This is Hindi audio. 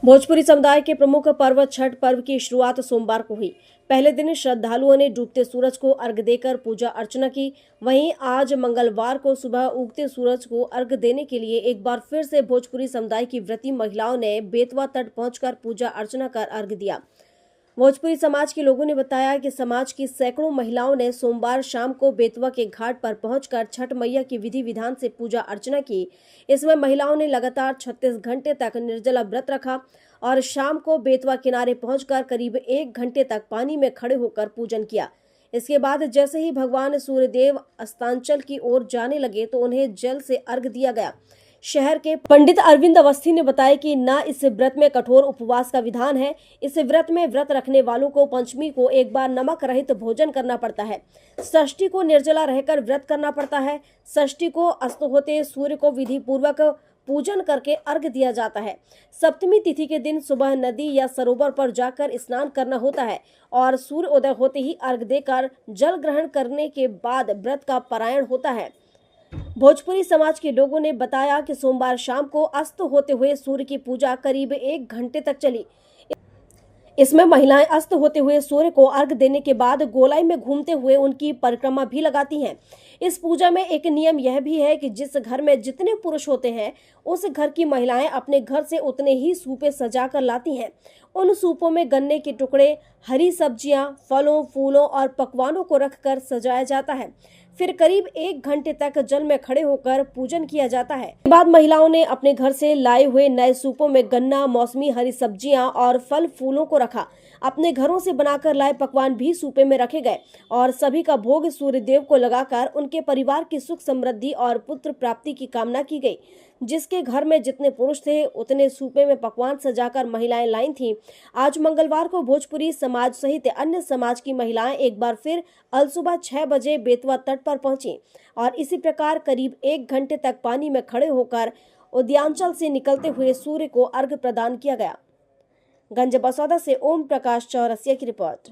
भोजपुरी समुदाय के प्रमुख पर्व छठ पर्व की शुरुआत सोमवार को हुई। पहले दिन श्रद्धालुओं ने डूबते सूरज को अर्घ्य देकर पूजा अर्चना की। वहीं आज मंगलवार को सुबह उगते सूरज को अर्घ्य देने के लिए एक बार फिर से भोजपुरी समुदाय की व्रती महिलाओं ने बेतवा तट पहुंचकर पूजा अर्चना कर अर्घ्य दिया। भोजपुरी समाज के लोगों ने बताया कि समाज की सैकड़ों महिलाओं ने सोमवार शाम को बेतवा के घाट पर पहुंचकर छठ मैया की विधि विधान से पूजा अर्चना की। इसमें महिलाओं ने लगातार 36 घंटे तक निर्जला व्रत रखा और शाम को बेतवा किनारे पहुंचकर करीब 1 घंटे तक पानी में खड़े होकर पूजन किया। इसके बाद जैसे ही भगवान सूर्यदेव अस्तांचल की ओर जाने लगे तो उन्हें जल से अर्घ्य दिया गया। शहर के पंडित अरविंद अवस्थी ने बताया कि न इस व्रत में कठोर उपवास का विधान है। इस व्रत में व्रत रखने वालों को पंचमी को एक बार नमक रहित भोजन करना पड़ता है। षष्ठी को निर्जला रहकर व्रत करना पड़ता है। षष्ठी को अस्त होते सूर्य को विधि पूर्वक पूजन करके अर्घ्य दिया जाता है। सप्तमी तिथि के दिन सुबह नदी या सरोवर पर जाकर स्नान करना होता है और सूर्य उदय होते ही अर्घ्य देकर जल ग्रहण करने के बाद व्रत का पारायण होता है। भोजपुरी समाज के लोगों ने बताया कि सोमवार शाम को अस्त होते हुए सूर्य की पूजा करीब 1 घंटे तक चली। इसमें महिलाएं अस्त होते हुए सूर्य को अर्घ्य देने के बाद गोलाई में घूमते हुए उनकी परिक्रमा भी लगाती हैं। इस पूजा में एक नियम यह भी है कि जिस घर में जितने पुरुष होते हैं उस घर की महिलाएं अपने घर से उतने ही सूपे सजा कर लाती हैं। उन सूपों में गन्ने के टुकड़े, हरी सब्जियां, फलों, फूलों और पकवानों को रखकर सजाया जाता है। फिर करीब 1 घंटे तक जल में खड़े होकर पूजन किया जाता है। इसके बाद महिलाओं ने अपने घर से लाए हुए नए सूपों में गन्ना, मौसमी हरी सब्जियां और फल फूलों को रखा। अपने घरों से बनाकर लाए पकवान भी सूपे में रखे गए और सभी का भोग सूर्यदेव को लगाकर उनके परिवार की सुख समृद्धि और पुत्र प्राप्ति की कामना की गई। जिसके घर में जितने पुरुष थे उतने सूपे में पकवान सजाकर महिलाएं लाई थीं। आज मंगलवार को भोजपुरी समाज सहित अन्य समाज की महिलाएं एक बार फिर अलसुबह 6 बजे बेतवा तट पर पहुंची और इसी प्रकार करीब 1 घंटे तक पानी में खड़े होकर उद्यांचल से निकलते हुए सूर्य को अर्घ्य प्रदान किया गया। गंज बसौदा से ओम प्रकाश चौरसिया की रिपोर्ट।